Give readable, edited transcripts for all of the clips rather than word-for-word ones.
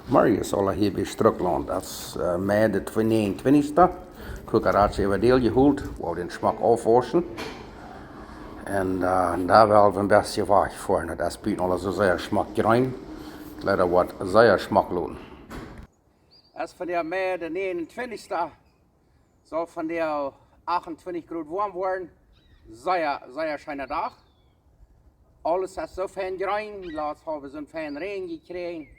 Marius alle hier bij Schtrucklaunt. Dat is mei de 29e. Koekeraadje hebben deel gehoord. We wilden den smaak afwaschen. En daar wel een beetje wacht voor. Dat is buiten alles zo zeer smaak rein. Ik laat er wat zeer smaak lopen. Als van der mei de 29e zal van der 28 graden warm worden. Zeer schöne dag. Alles is zo fijn gerein. Laatst hebben we zo'n fijn regen gekregen.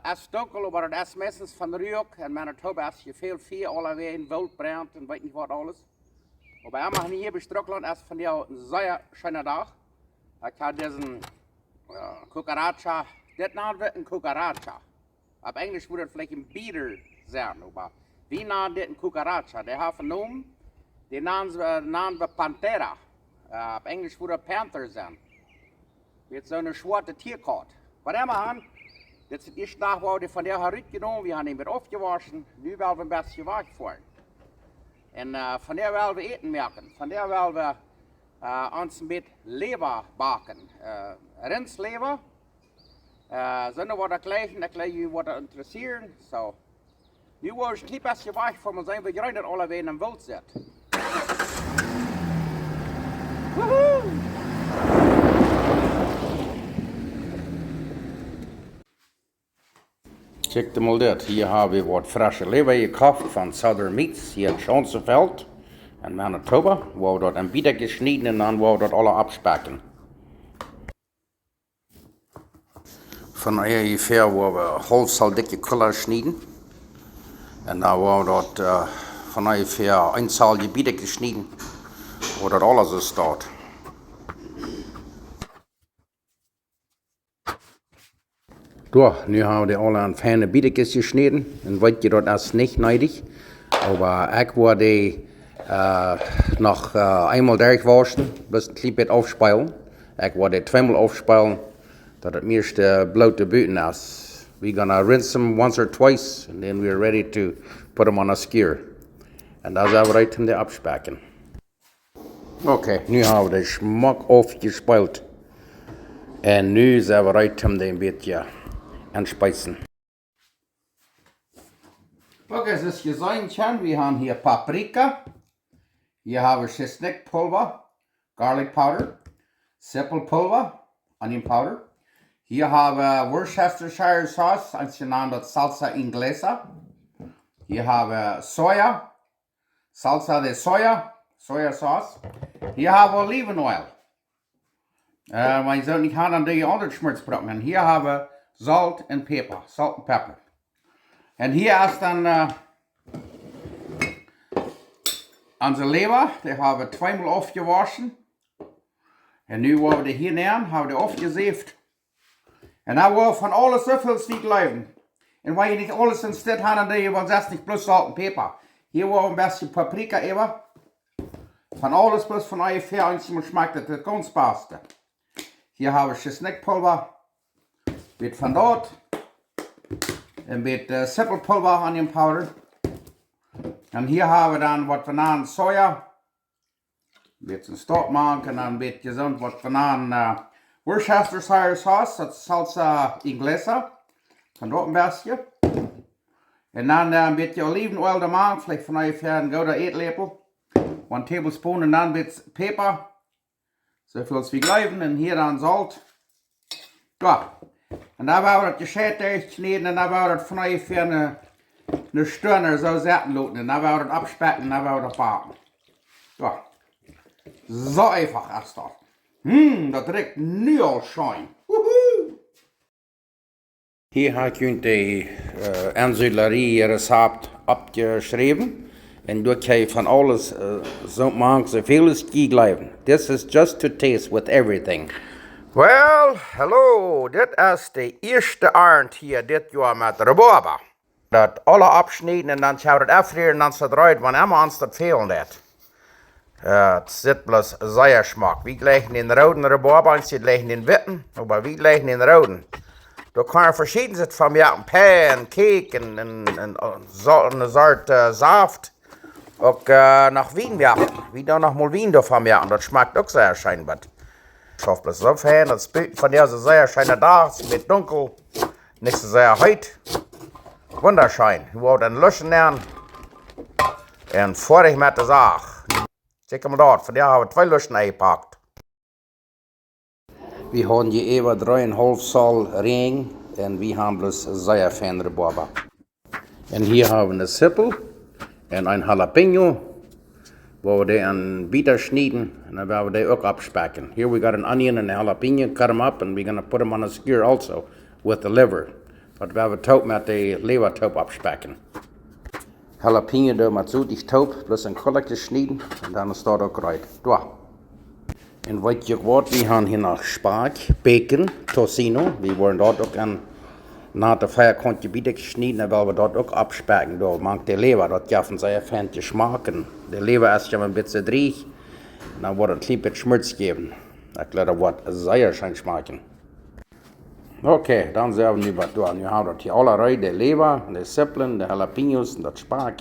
Het is donker, maar het is meestens van Rück. En Manitoba is je veel vier allerweer in wildbrand en weet niet wat alles. Maar bij hem hier bij Schtrucklaunt is van jou een zeer schöne dag. Ik had deze cucaracha, dit naam wordt een cucaracha. Op Engels wordt het vielleicht een bieder zijn, maar wie naam dit een cucaracha? Die heeft een naam, die naam we Panthera. Op Engels wordt het panther zijn. Met zo'n zwarte tierkat. Wat hebben we aan? Dit is de eerste dag waar we van der eruit genomen. We hebben hem weer afgewaschen. Nu willen we een beetje wacht voor. En van der willen we eten maken. Van der willen we ons met Läva baken. Rins Läva. Zonder wat klein, dan kan je wat interesseren. So. Nu wil je een beetje wacht voor me zijn. We gaan dat alle weer in een wild zetten. Woehoe! Check mal dit. Hier hebben we wat frisse Läva gekocht van Southern Meats hier in Schonseveld in Manitoba. Waar we dat een beetje gesneden en dan waar we dat alle afspakken. Van ongeveer waar we half dikke kuller snijden. En dan waar we dat van ongeveer een zaal gebieden gesneden. Waar dat alles zo staat. Doch, nu haben wir alle an feine Biedekes geschnitten. Und wollt ihr das ist nicht neidig. Aber ich wollte noch einmal durchwaschen, bis ein klein bisschen aufspeilen. Ich wollte zweimal aufspeilen, dass das meiste blote Büten ist. We're gonna rinse them once or twice, and then we're ready to put them on a skewer. Und das ist right in der Abspecken. Okay, nu haben wir den Schmack aufgespeilt. Und nu sind wir right in den bisschen anspeisen. Okay, es ist gesehen, wir haben hier Paprika, hier haben wir Chesnickpulver, Garlic Powder, Seppelpulver, Onion Powder. Hier haben wir Worcestershire Sauce, genannt Salsa Inglesa. Hier haben wir Soja, Salsa de Soja, Sojasauce. Hier haben wir Olivenöl. Man soll nicht haben, die anderen Schmutzbrocken. Hier haben wir Salt and pepper, salt and pepper. En hier is dan onze Läva, die hebben we tweemaal afgewaschen. En nu worden we die hier nemen, hebben we die afgezeefd. En dan worden we van alles zoveel stiek blijven. En waar je niet alles in staat hebben, dan je wel niet plus salt en peper. Hier worden we een beetje paprika even. Van alles plus van ongeveer eentje smaakt het ganz beste. Hier hebben we Chesnickpulver. Met van dat. En met seppelpulver, onion powder. En hier hebben we dan wat van soja. Een beetje stop maken en dan een beetje zo wat van Worcestershire sauce, dat is salsa inglesa. Van dat een beetje. En dan een beetje olivenöl ermaan, vielleicht van ongeveer een gouden eetlepel. 1 tablespoon en dan een beetje peper. Zoveel als we blijven. En hier dan zout. Ja. En dan werden we dat gescheit durchschneiden en dan werden we dat van ongeveer een stunde zo zetten laten. En dan werden we dat abspecken en dan werden we dat baken. Ja. Zo einfach is dat. Dat ruikt nu al schön. Hier heb ik de enzylerie Rezapt abgeschreven. En door kan je van alles zo maken zoveel als je blijven. This is just to taste with everything. Well, hallo, dit is de eerste arend hier dit jaar met rhubarber. Dat alle afsnijden en dan zou het afvrieren en dan staat eruit, want helemaal ons dat veel net. Het zit plus zeer smaak. We leggen in rode rhubarber en ze leggen in witten, maar we leggen in rode. Er kan verschieden zijn van ja, pan, cake en een soort saft. Ook nog wien werken. We doen nog mal wien ervan werken, dat smaakt ook zeer schijnbaar. Ich hoffe, das ist so fein, das Bild von der so sehr schönen Tag, mit dunkel. Nicht so sehr heute. Wunderschön. Wir wollen löschen lernen. Und vorher mit der Sache. Check mal dort, von der haben wir 2 Löschen eingepackt. Wir haben hier über 3,5 Zoll Ring und wir haben bloß sehr feine Boba. Und hier haben wir eine Sippel und ein Jalapeno, wo wir die in Biter schneiden und dann werden wir die auch abspecken. Here we got an onion and a jalapeno, cut them up and we're going to put them on a skewer also with the liver. Dort werden wir taub mit der Läva taub abspecken. Jalapeno da mit so dicht taub, bloß in Kollekte schneiden und dann ist dort auch Kräut. Da. Und was ihr wollt, wir haben hier noch Spark, Bacon, Tocino. Wir wollen dort auch an nach der Feierkont Gebiete geschnitten, dann werden wir dort auch abspecken. Da mag der Leber, dort gaffen sehr fein Geschmacken. Der Leber ist ja ein bisschen dreig, dann wird es ein bisschen Schmutz geben. Ich glaube, das wird sehr schön schmecken. Okay, dann sind wir über da. Wir haben hier alle rein, der Leber, der Sippeln, der Jalapenos und der Spark.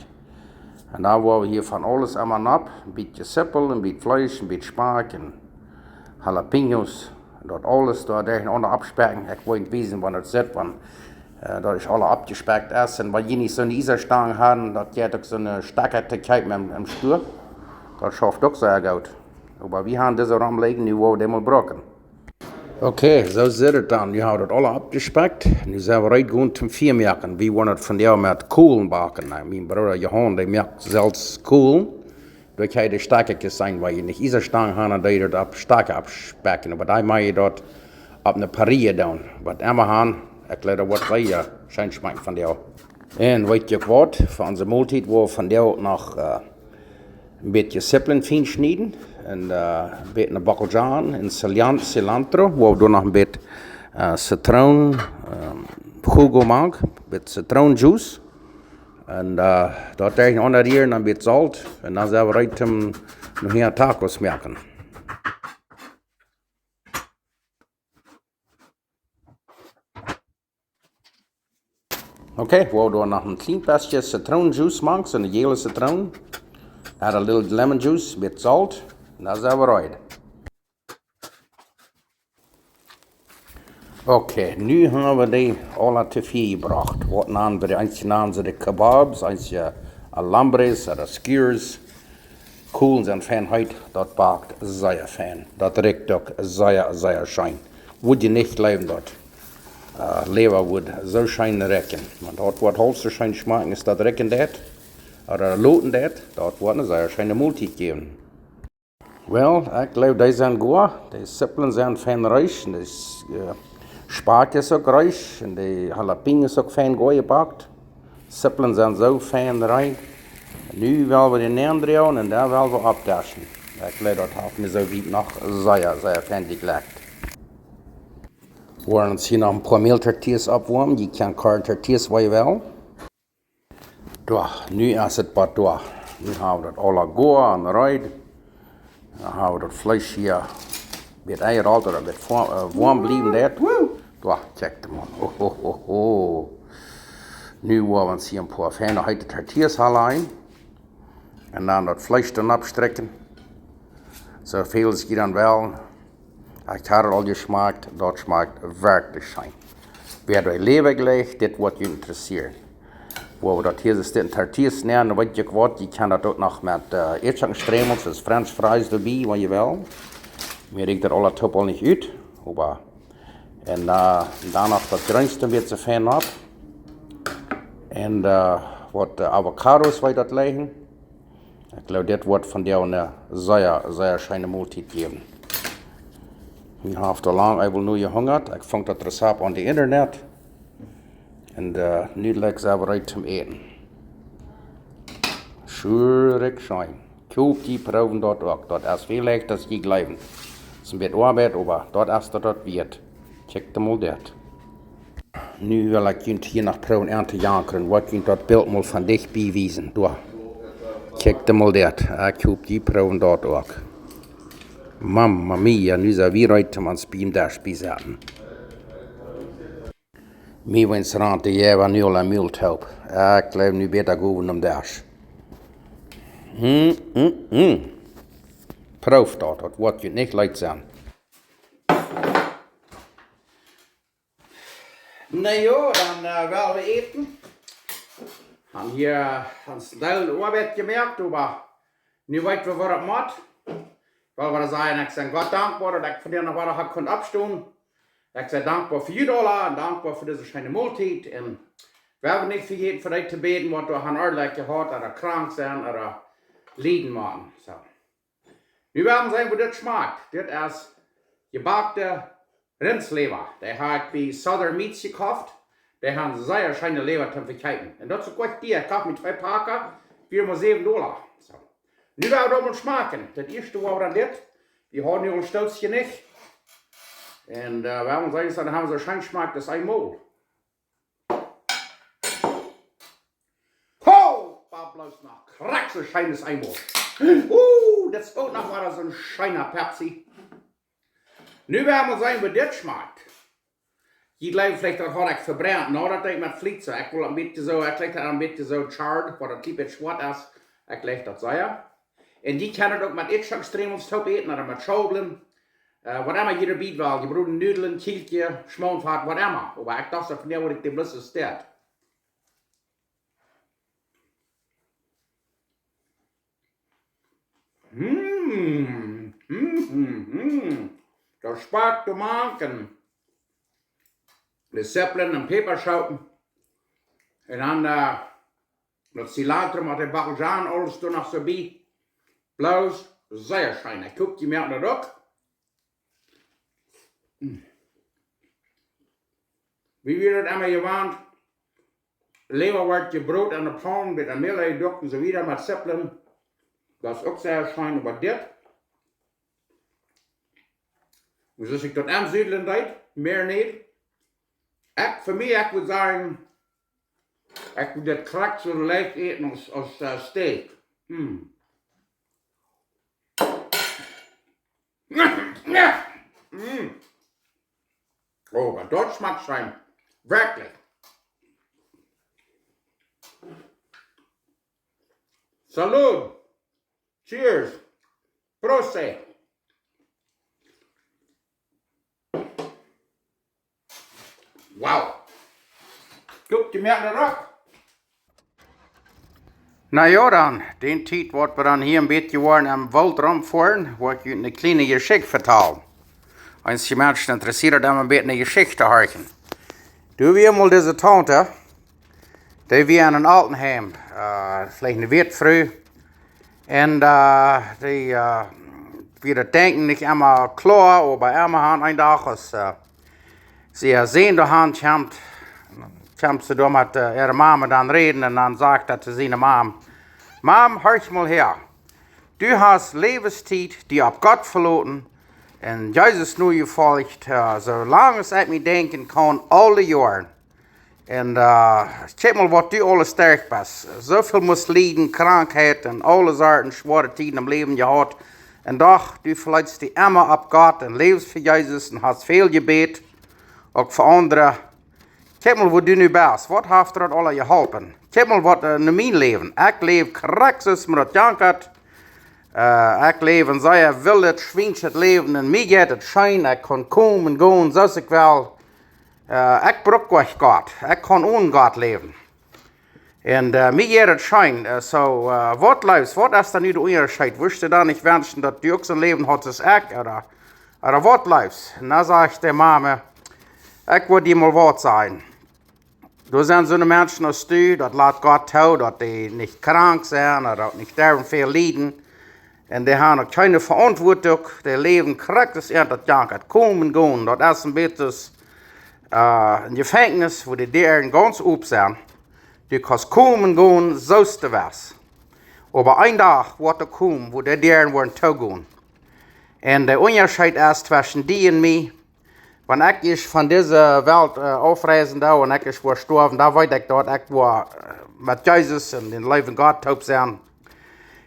Und da wollen wir hier von alles einmal ab. Ein bisschen Sippel, ein bisschen Fleisch, ein bisschen Spark und Jalapenos. Dort alles, da ich noch abspecken. Ich wollte wissen, wann das ist, wann da ist alle abgespeckt ist. Und weil die nicht so eine Iserstange haben, dass die doch so eine Stackertigkeit mit dem Stuhl. Das schafft doch sehr gut. Aber wir haben diese rumliegen, die wollen wir mal brauchen. Okay, so sieht es dann. Wir haben das alle abgespeckt. Nu sind wir reingegangen zum Viermerken. Wir wollen das von der mit Kohlen backen. Mein Bruder Johann, der merkt selbst Kohlen. Da kann die Stärke sein, weil ich nicht Iserstangen habe, und die dort Stärke abspecken. Aber da mache ich dort auf eine Parie down. Was wir haben, ich glaube, das wird sehr schön schmecken von der. Und weißt du was, für unsere Mahlzeit, wo wir von der noch ein bisschen Sippeln fein schneiden. Und ein bisschen Bacaljan und Cilantro, wo wir noch ein bisschen Zitronen, Jugo mag, ein bisschen Zitronenjuice. Und dort ich noch honorieren, ein bisschen Salz. Und dann sind wir ready zum noch hier Tacos machen. Okay, wo du noch ein kleines bisschen Zitronenjuice magst, eine gelbe Zitrone. Add a little lemon juice, ein bisschen Salz. Und dann sind wir ready. Okay, nu haben wir die alle zu viel gebracht. Was nennen wir? Eins nennen sie die Kebabs, eins Alambres oder Skewers. Cool sind Fan heute, das backt sehr fein. Das riecht doch sehr, sehr schön. Würde ich nicht leben dort. Läva würde so schön riechen. Und dort wird alles so schön schmecken, ist das riechen das oder loten das, dort wird eine sehr schöne Multit geben. Well, ich glaube, die sind gut. Die Sippeln sind fein reich. Spark ist auch reich und die Jalapeno ist auch fein gebackt. Sippeln sind so fein rein. Nu wollen wir den Nähren drehen und dann wollen wir abdaschen. Ich glaube, das hat mir so wie noch sehr, sehr fein gelegt. Wir wollen uns hier noch ein paar Mehltortillas abwärmen. Die kann keine Tortillas, wie ihr will. Da, nu ist es bald da. Nu haben wir das alle gut und rein. Dann haben wir das Fleisch hier mit eingerollt oder mit warm bleiben. Da, check mal. Nu wollen wir uns hier ein paar feine heiße Tortillas rein. Und dann das Fleisch dann abstrecken. So viel es geht dann will. Ich habe all geschmeckt, das schmeckt wirklich schön. Wer da Leber gelegt, das wird euch interessieren. Wo wir das hier sind, Tortillas nehmen, weiß ich was, ich kann das dort noch mit Erdschackenstremels, das French Fries dabei, wenn ihr will. Mir regt das alle top nicht aus, aber und danach das Grünste wird so fein ab. Und was Avocados weiter legen. Ich glaube, das wird von der eine sehr, sehr schöne Multit geben. Ich habe da lang ich will nur gehungert. Ich fand das Rezapt an die Internet. Und nu leg ich aber rein zum Eten. Schön schön. Guck die Proben dort auch. Dort ist vielleicht, dass die bleiben. Es ist ein bisschen Arbeit, aber dort ist das dort wird. Check mal das. Nu will ich hier nach Proben ernten jankern. Wollte ich das Bild mal von dich beweisen. Da. Check mal das. Ich guck die Proben dort auch. Mamma mia, nu zijn we uit om ons beam daar spiezen. Mij wens rand de jeva nu al een multhoop. Ik geloof nu beter gaan om daar. Proef dat wordt je niet leid zijn. Na ja, dann werden wir eten. Haben hier einen schnellen Arbeit gemerkt, aber nicht weit wir das macht. Weil wir sagen, ich bin Gott dankbar, dass ich von dir noch was abstehen. Ich bin dankbar für $1 und dankbar für diese schöne Mahlzeit. Und wir haben nicht vergessen, für dich zu beten, was du an Ordnung gehabt oder krank sein oder Leiden machen. So. Wir werden sehen, wo das schmeckt. Das ist gebackte Rinsleber. Der hat bei Southern Meats gekauft. Der hat sehr schöne Lebertempfigkeiten. Und dazu kocht die, ich kaufe mit 2 Packer, für $7. So. Nu werden wir mal schmecken. Das erste war dann das. Wir haben hier ein Stelzchen nicht. Und wir haben gesagt, dann haben sie schön Geschmack, das einmal. Ho! War bloß noch kraxe scheines einmal. Das ist auch noch mal so ein scheiner Pepsi. Nu werden wir sagen, wie das schmeckt. Die Leute vielleicht auch hat ich verbrannt. No, das denkt man fliegt so. Ich will ein bisschen so, ich lege das ein bisschen so charred, weil das lieber schwarz ist. Ich lege das so, ja. Und die können auch mit etwas extrem aufs Top eten oder mit Schaufeln. Was immer jeder bietet will. Die brauchen Nudeln, Kieltje, Schmonfahrt, was immer. Aber ich dachte, von der wo ich die bloß ist das. Das spart du Marken. Die Zeppelin und Peperschauten. Und dann das Cilantro mit dem Bacaljan, alles da noch so bei. Bloß sehr schön. Ich guck die mir an der Rock. Wie wir das immer gewarnt, Leber wird gebrot an der Pan mit der Mehl gedockt und so wieder mit Zeppelin. Das ist auch sehr schön, aber das. Und so ich das ansiedeln deed, mehr nicht. Für mich, ich würde sagen, ich würde das krack so leicht eten als Steak. Oh, aber dort schmeckt es wirklich. Salut! Cheers! Prost! Wow! Guck, die merken das auch. Na ja, dann, den Zeit, was wir dann hier ein bisschen waren am Wald rumfahren, wollte ich eine kleine Geschichte vertellen. Wenn die Menschen interessiert, dann ein bisschen eine Geschichte hören. Du, wir mal diese Tante, die wir in einem Altenheim, vielleicht eine Wirtfrau, und wir denken nicht immer klar, aber immer haben ein Tag, als sie sehen, da haben sie da mit ihrer Mama dann reden und dann sagt er zu seiner Mama, Mom, hör mal her, du hast Lebenszeit, die ab Gott verloren, und Jesus nur gefolgt, solange es ich mir denken kann, alle Jahre. Und check mal, was du alles stark bist. So viel muss Leiden, Krankheit und alle Sorten schwere Tiden im Leben gehabt. Und doch, du verletzt dich immer ab Gott und lebst für Jesus und hast viel Gebet, auch für andere. Check mal, wo du nu bist. Was hast du das alle geholfen? Check mal, was in mein Leben. Ich lebe kraxes mit das Jankert. Ich lebe ein sehr wildes, schwingt Leben und mir geht es schön. Ich kann kommen und gehen, so ich will. Ich brauche euch Gott. Ich kann ohne Gott leben. Und mir geht es schön. Was läuft? Was ist denn nicht der Unterschied? Wirst du da nicht wünschen, dass du auch so ein Leben hast, als ich? Oder was läuft? Und dann sage ich der Mama, ich will dir mal was sagen. Da sind so eine Menschen als du, das lässt Gott zu, dass die nicht krank sind oder nicht sterben viel leiden. Und die haben keine Verantwortung, die leben korrekt, das ist das Jankert. Kommen und gehen, das ist ein bisschen ein Gefängnis, wo die Deren ganz oben sind. Du kannst kommen und gehen, so ist es was. Aber ein Tag wird er kommen, wo die Deren werden zugehen. Und der Unterschied ist zwischen die und mir, wenn ich von dieser Welt aufreisen da und ich war gestorben, da weiß ich dort, ich war mit Jesus und den Leben Gott taub sein.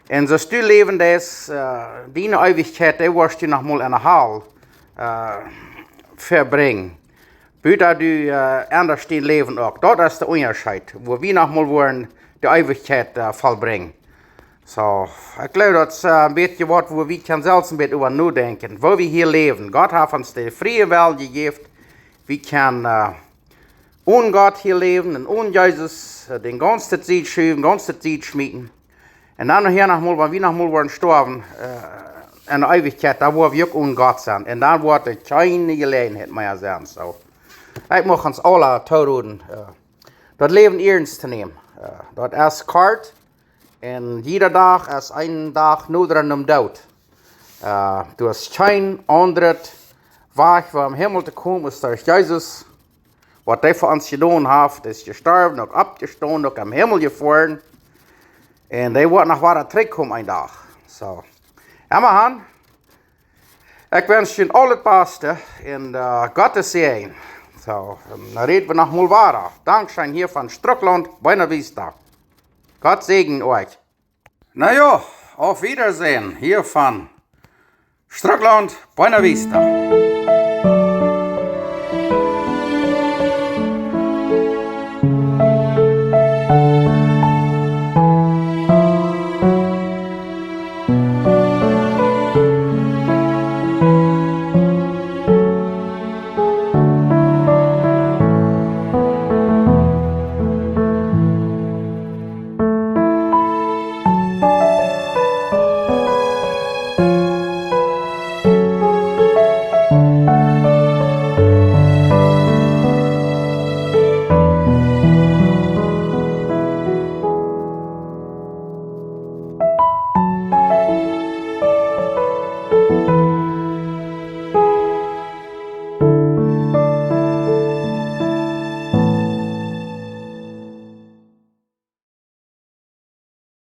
Und so du leben das, deine Ewigkeit, die wirst du noch mal in der Hall verbringen. Bitte du anders dein Leben auch. Dort ist der Unterschied, wo wir noch mal wollen, die Ewigkeit vollbringen. So, ich glaube, das ist ein bisschen was, wo wir selbst ein bisschen über nachdenken, wo wir hier leben. Gott hat uns die freie Welt gegeben. Wir können ohne Gott hier leben und ohne Jesus den ganzen Zeit schüben, ganze Zeit schmieden. Und dann nachher nochmal, wenn wir nochmal waren gestorben, in der Ewigkeit, da wo wir auch ohne Gott sind. Und dann wurde keine Gelegenheit mehr sein. So. Ich möchte uns alle toten, das Leben ernst zu nehmen. Das ist kalt und jeder Tag ist ein Tag nur dran am Tod. Du hast kein anderes Weg, um im Himmel zu kommen, ist durch Jesus. Was er für uns getan hat, ist gestorben, noch abgestanden, noch im Himmel gefahren. Und er wird noch weiter zurückkommen einen Tag. So. Immerhin, ich wünsche Ihnen alles Beste und Gottes Segen. So, dann reden wir noch mal weiter. Dankeschön hier von Schtrucklaunt, Buena Vista. Gott segne euch. Na ja, auf Wiedersehen hier von Schtrucklaunt, Buena Vista.